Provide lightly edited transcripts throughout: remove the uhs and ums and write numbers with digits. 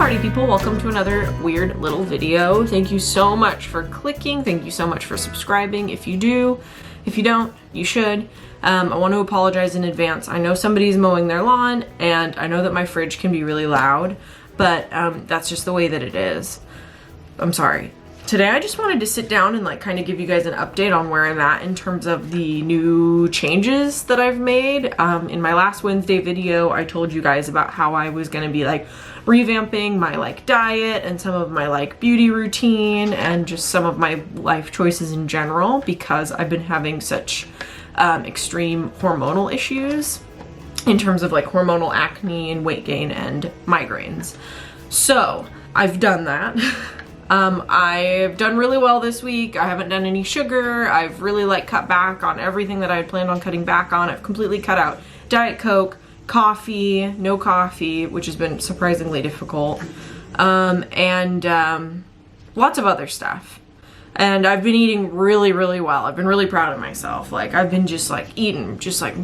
party people, welcome to another weird little video. Thank you so much for clicking. Thank you so much for subscribing. If you do, if you don't, you should. I want to apologize in advance. I know somebody's mowing their lawn and I know that my fridge can be really loud, but that's just the way that it is. I'm sorry. Today I just wanted to sit down and like kind of give you guys an update on where I'm at in terms of the new changes that I've made. In my last Wednesday video, I told you guys about how I was going to be like revamping my like diet and some of my like beauty routine and just some of my life choices in general because I've been having such extreme hormonal issues in terms of like hormonal acne and weight gain and migraines. So I've done that. I've done really well this week. I haven't done any sugar. I've really like cut back on everything that I had planned on cutting back on. I've completely cut out Diet Coke, coffee, no coffee, which has been surprisingly difficult, and lots of other stuff. And I've been eating really, really well. I've been really proud of myself. Like I've been just like eating just like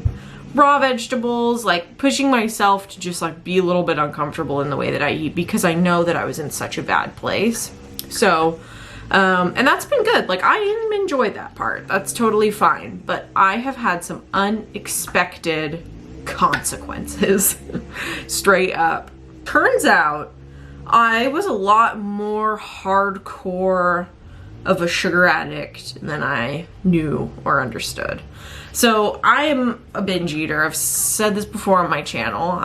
raw vegetables, like pushing myself to just like be a little bit uncomfortable in the way that I eat because I know that I was in such a bad place. So, and that's been good. Like I enjoy that part. That's totally fine. But I have had some unexpected consequences straight up. Turns out I was a lot more hardcore of a sugar addict than I knew or understood. So I'm a binge eater. I've said this before on my channel.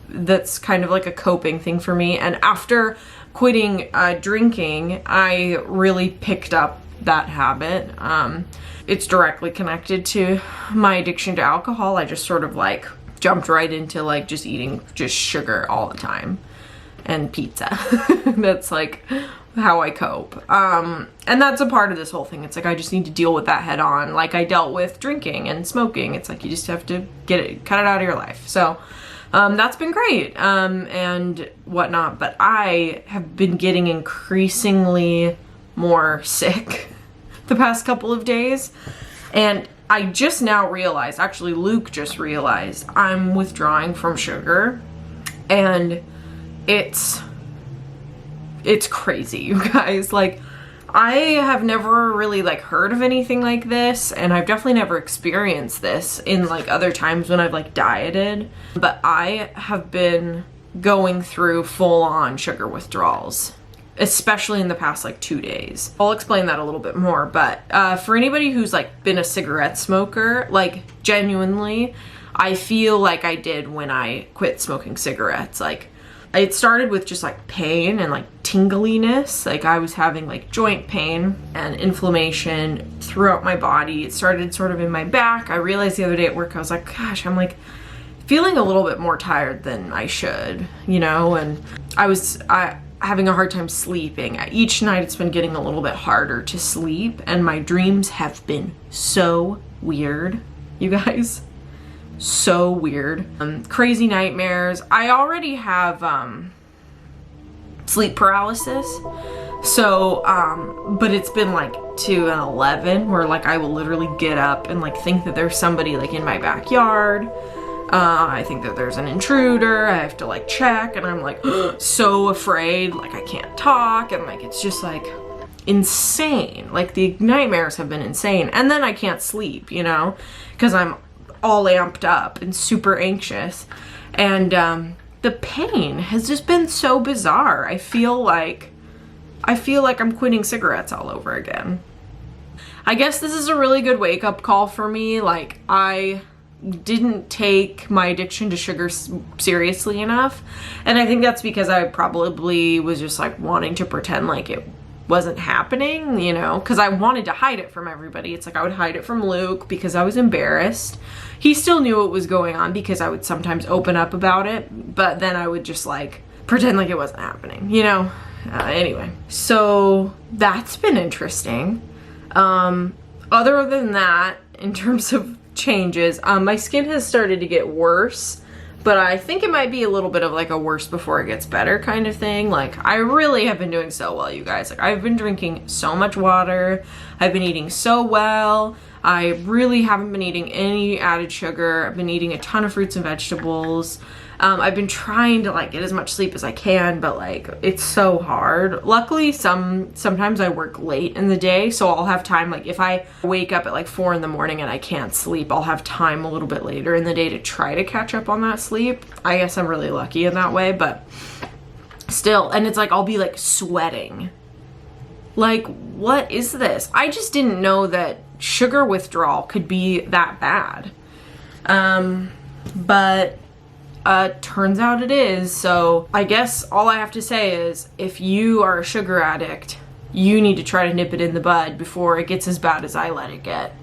That's kind of like a coping thing for me. And after quitting drinking, I really picked up that habit. It's directly connected to my addiction to alcohol. I just sort of like jumped right into like just eating just sugar all the time and pizza. That's like how I cope. And that's a part of this whole thing. It's like I just need to deal with that head on. Like I dealt with drinking and smoking. It's like you just have to cut it out of your life. So that's been great and whatnot. But I have been getting increasingly more sick the past couple of days. And I just now realized, actually Luke just realized, I'm withdrawing from sugar. And it's crazy, you guys. Like I have never really like heard of anything like this, and I've definitely never experienced this in like other times when I've like dieted, but I have been going through full-on sugar withdrawals, especially in the past like 2 days. I'll explain that a little bit more, but for anybody who's like been a cigarette smoker, like genuinely I feel like I did when I quit smoking cigarettes. Like it started with just like pain and like tingliness. Like I was having like joint pain and inflammation throughout my body. It started sort of in my back. I realized the other day at work, I was like, gosh, I'm like feeling a little bit more tired than I should, you know? And I was having a hard time sleeping. Each night it's been getting a little bit harder to sleep, and my dreams have been so weird, you guys. So weird. Crazy nightmares. I already have sleep paralysis, so but it's been like to an 11 where like I will literally get up and like think that there's somebody like in my backyard. I think that there's an intruder. I have to like check, and I'm like so afraid, like I can't talk, and like it's just like insane. Like the nightmares have been insane, and then I can't sleep, you know, because I'm all amped up and super anxious. And the pain has just been so bizarre. I feel like I'm quitting cigarettes all over again. I guess this is a really good wake-up call for me. Like I didn't take my addiction to sugar seriously enough, and I think that's because I probably was just like wanting to pretend like it wasn't happening, you know, because I wanted to hide it from everybody. It's like I would hide it from Luke because I was embarrassed. He still knew what was going on because I would sometimes open up about it, but then I would just like pretend like it wasn't happening, you know? Anyway, so that's been interesting. Other than that, in terms of changes, my skin has started to get worse, but I think it might be a little bit of like a worse before it gets better kind of thing. Like I really have been doing so well, you guys. Like I've been drinking so much water. I've been eating so well. I really haven't been eating any added sugar. I've been eating a ton of fruits and vegetables. I've been trying to like get as much sleep as I can, but like it's so hard. Luckily, sometimes I work late in the day, so I'll have time. Like if I wake up at like 4 in the morning and I can't sleep, I'll have time a little bit later in the day to try to catch up on that sleep. I guess I'm really lucky in that way, but still, and it's like I'll be like sweating. Like, what is this? I just didn't know that sugar withdrawal could be that bad. But turns out it is. So I guess all I have to say is if you are a sugar addict, you need to try to nip it in the bud before it gets as bad as I let it get.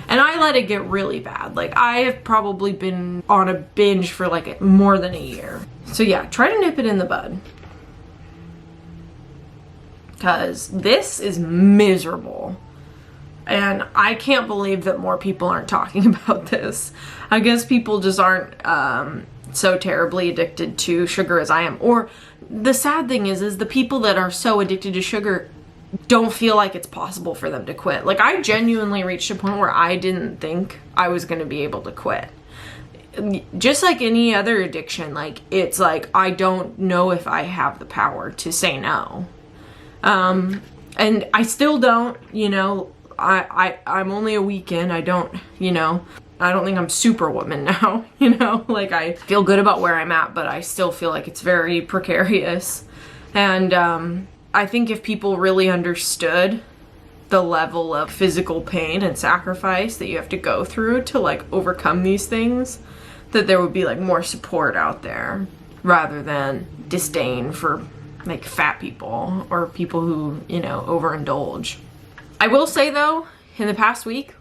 And I let it get really bad. Like I have probably been on a binge for like more than a year. So yeah, try to nip it in the bud. Because this is miserable. And I can't believe that more people aren't talking about this. I guess people just aren't so terribly addicted to sugar as I am. Or the sad thing is the people that are so addicted to sugar don't feel like it's possible for them to quit. Like I genuinely reached a point where I didn't think I was going to be able to quit. Just like any other addiction, like it's like I don't know if I have the power to say no. And I still don't, you know. I'm only a week in. I don't, you know, I don't think I'm superwoman now, you know, like I feel good about where I'm at, but I still feel like it's very precarious. And I think if people really understood the level of physical pain and sacrifice that you have to go through to like overcome these things, that there would be like more support out there rather than disdain for like fat people or people who, you know, overindulge. I will say though, in the past week,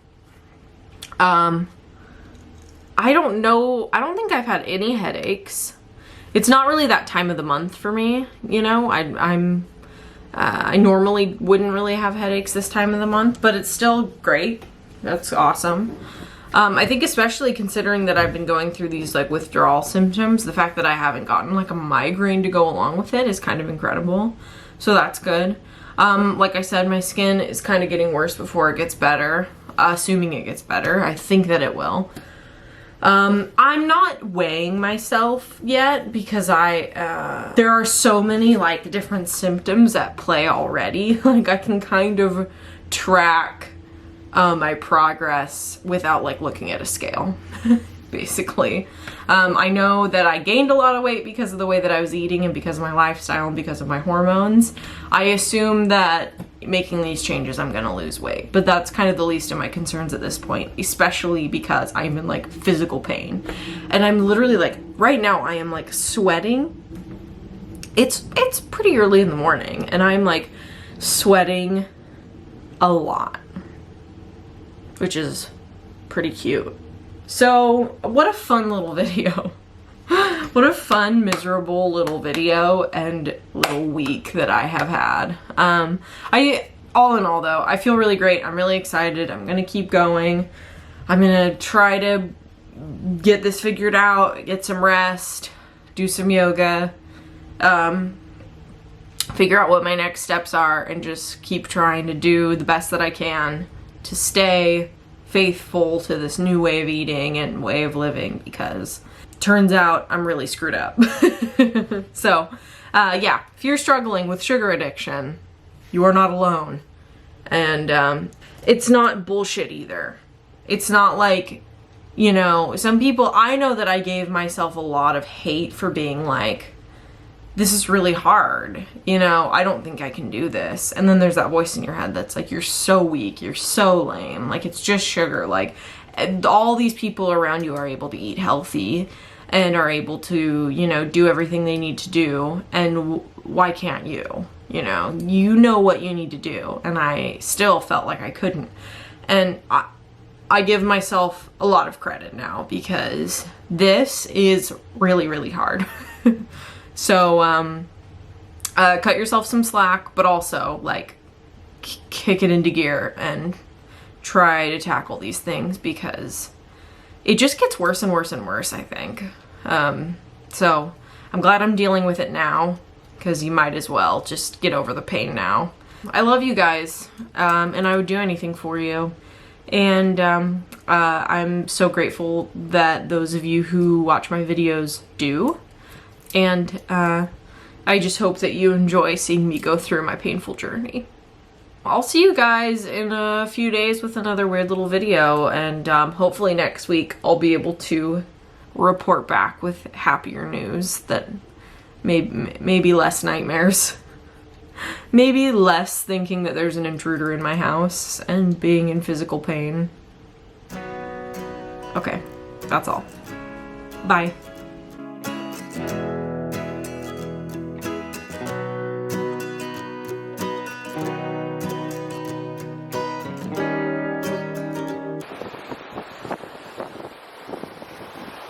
I don't think I've had any headaches. It's not really that time of the month for me, you know. I normally wouldn't really have headaches this time of the month, but it's still great. That's awesome. I think especially considering that I've been going through these like withdrawal symptoms, the fact that I haven't gotten like a migraine to go along with it is kind of incredible. So that's good. Like I said, my skin is kind of getting worse before it gets better, assuming it gets better. I think that it will. I'm not weighing myself yet because there are so many like different symptoms at play already. Like I can kind of track my progress without like looking at a scale. Basically. I know that I gained a lot of weight because of the way that I was eating and because of my lifestyle and because of my hormones. I assume that making these changes I'm gonna lose weight, but that's kind of the least of my concerns at this point, especially because I'm in like physical pain. And I'm literally like, right now I am like sweating. It's pretty early in the morning and I'm like sweating a lot, which is pretty cute. So, what a fun little video. What a fun, miserable little video and little week that I have had. All in all though, I feel really great. I'm really excited. I'm gonna keep going. I'm gonna try to get this figured out, get some rest, do some yoga, figure out what my next steps are, and just keep trying to do the best that I can to stay faithful to this new way of eating and way of living, because turns out I'm really screwed up. So yeah, if you're struggling with sugar addiction, you are not alone. And it's not bullshit either. It's not like, you know, some people, I know that I gave myself a lot of hate for being like, this is really hard, you know, I don't think I can do this. And then there's that voice in your head that's like, you're so weak, you're so lame, like it's just sugar. Like all these people around you are able to eat healthy and are able to, you know, do everything they need to do. And why can't you? You know what you need to do. And I still felt like I couldn't. And I give myself a lot of credit now because this is really, really hard. So, cut yourself some slack, but also like kick it into gear and try to tackle these things because it just gets worse and worse and worse, I think. So I'm glad I'm dealing with it now because you might as well just get over the pain now. I love you guys, and I would do anything for you. And I'm so grateful that those of you who watch my videos do. And I just hope that you enjoy seeing me go through my painful journey. I'll see you guys in a few days with another weird little video, and hopefully next week I'll be able to report back with happier news that maybe less nightmares. Maybe less thinking that there's an intruder in my house and being in physical pain. Okay, that's all. Bye.